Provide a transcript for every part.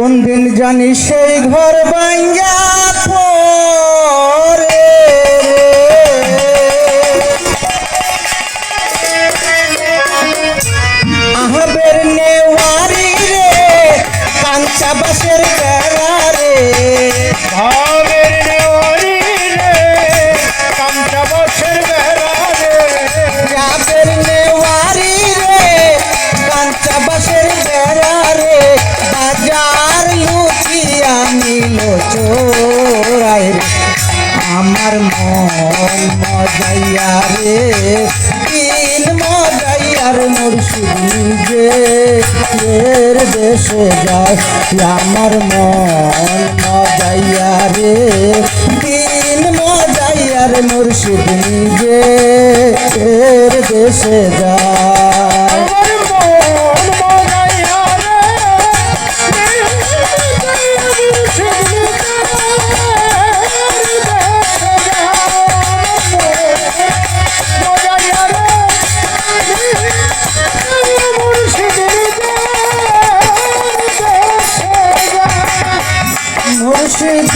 কোন দিন জানি সেই ঘর ভাঙ্গা পড়ে আহবের নেওয়ারি রে কাঞ্চা বাসের বেড়া রে ভাবের নেওয়ারি রে কাঞ্চা বাসের বেড়া রে আহবের নেওয়ারি রে কাঞ্চা বাসের বেড়া রে বাজার লুচিয়া নিল চোরাই রে আমার মন মজাইয়া রে দিল মজাইয়ার মুর্শিদ নিজে এর দেশে যায় আমার মন মজাইয়া রে দিল মজাইয়ার মুর্শিদ নিজে এর দেশে যায় আমার মন মজাইয়া রে মুর্শিদ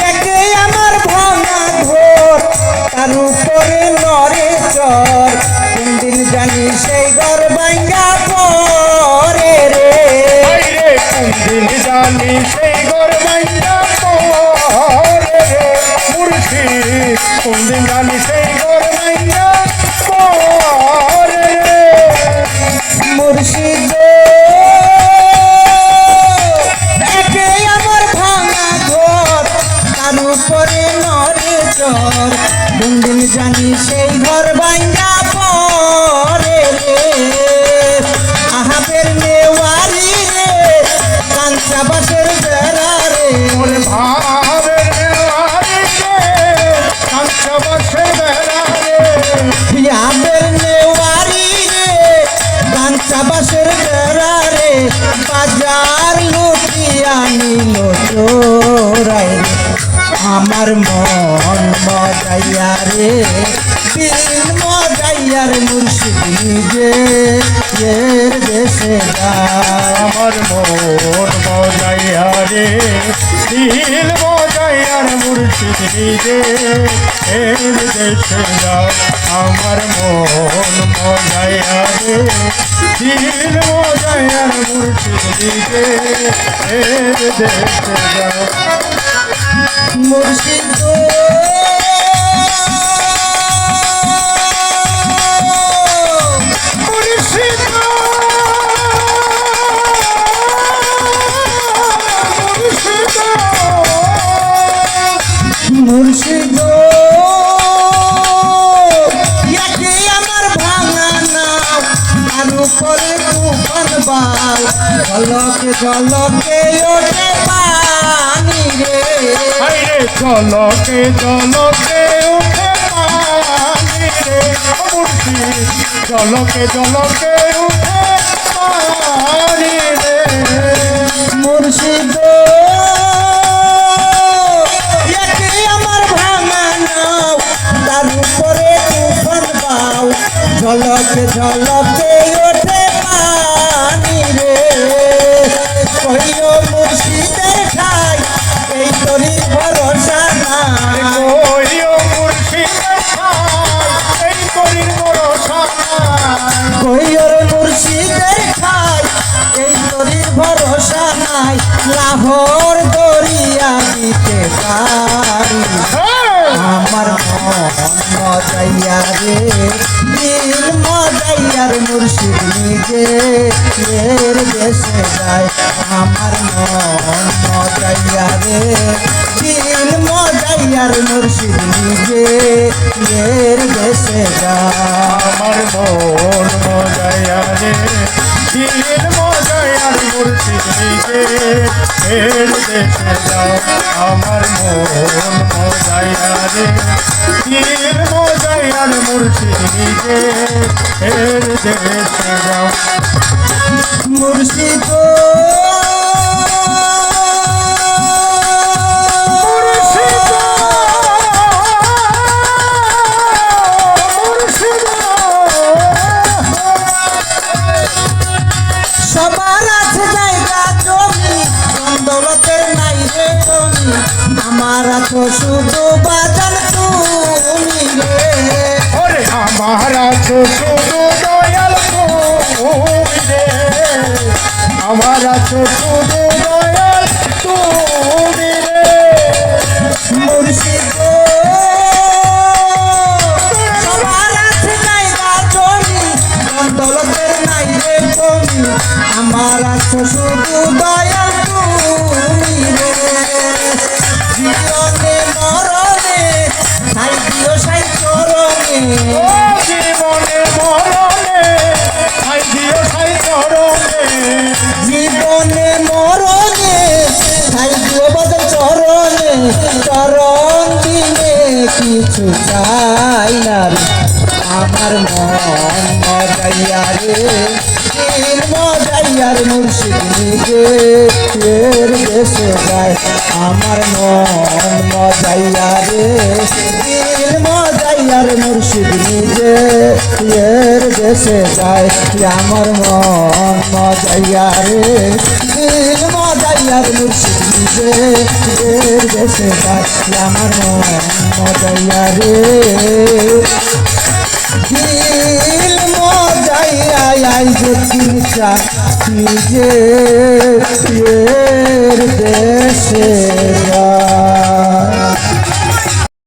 একে আমার ভাঙা ঘোর তার উপরে নরে চর কোন দিন জানি সেই ঘর ভাঙ্গা পরে রে দিন জানি সেই ঘর ভাঙ্গা পড়ে রে মুর্শিদ কোন দিন জানি সেই ঘর ভাঙ্গা পড়ে রে মুর্শিদ একে আমার ভাঙা ঘর তার উপরে নরে চর কোন দিন জানি সেই ঘর ভাঙ্গা পরে রে আহাবের নেওয়ারি রে কাঞ্চা বাসের বেড়া রে ওরে ভাবের নেওয়ারি রে কাঞ্চা বাসের বেড়া রে আহাবের নেওয়ারি রে কাঞ্চা বাসের বেড়া রে বাজার লুটিয়া নিল চোরাই রে আমার মন মজাইয়া রে দিল মজাইয়ার মুর্শিদ নিজে এর দেশে যায় আমার মন মজাইয়া রে দিল মজাইয়ার মুর্শিদ নিজে এর দেশে যায় আমার মন মজাইয়া রে দিল মজাইয়ার মুর্শিদ নিজে এর দেশে যায় মুর্শিদ মুর্শিদ মুর্শিদ একে আমার ভাঙা নাও আর উপরে তুফান বাল ঝলকে ঝলকে ওঠে পানি রে হাইরে চলকে চলকে উঠে পানি রে মুর্শিদ চলকে চলকে উঠে পানি রে মুর্শিদ একে আমার ভাঙা নাও তার উপরে তুফান বাও ঝলকে ঝলকে ওঠে পানি রে কহিও মুর্শিদের ঠাই এই তরি ভরসা নাই কইও মুর্শিদের ঠাই এই তরির ভরসা নাই কহিও মুর্শিদের ঠাই এই তরির ভরসা নাই লাহোর দরিয়া দিতে পারি আমার মন মজাইয়া রে দিল মজাইয়ার মুর্শিদ নিজে এর দেশে যায় আমার মন মজাইয়া রে দিল মজাইয়ার মুর্শিদ নিজে এর দেশে যায় আমার মন মজাইয়া রে দিল মজাইয়ার মুর্শিদ নিজে এর দেশে যাও আমার মন মজাইয়া রে দিল মজাইয়ার মুর্শিদ নিজে এর দেশে যাও মুর্শিদ আমার আছো শুধু বাজান তুমি রে ওরে আমার আছো শুধু দয়াল তুমি রে আমার আছো শুধু দয়াল তুমি রে মুর্শিদ গো, সবার আছে জায়গা জমি, ধন দৌলতের নাই রে কমি, আমার আছো শুধু দয়াল তুমি রে জীবনে মরণে সাই দিও সাই চরণে ও জীবনে মরণে আই দিও সাই চরণে জীবনে মরণে সাই দিও বাজার চরণে চরণ দিলে কিছু চাই না রে আমার মন মজাইয়া রে দিল মজাইয়ার মুর্শিদ নিজে এর দেশে যায় আমার মন মজাইয়া রে দিল মজাইয়ার মুর্শিদ নিজে এর দেশে যায় আমার মন মজাইয়া রে দিল মজাইয়ার মুর্শিদ নিজে এর দেশে যায় আমার মন মজাইয়া রে দিল মজাইয়া আই যে নিজে এর দেশে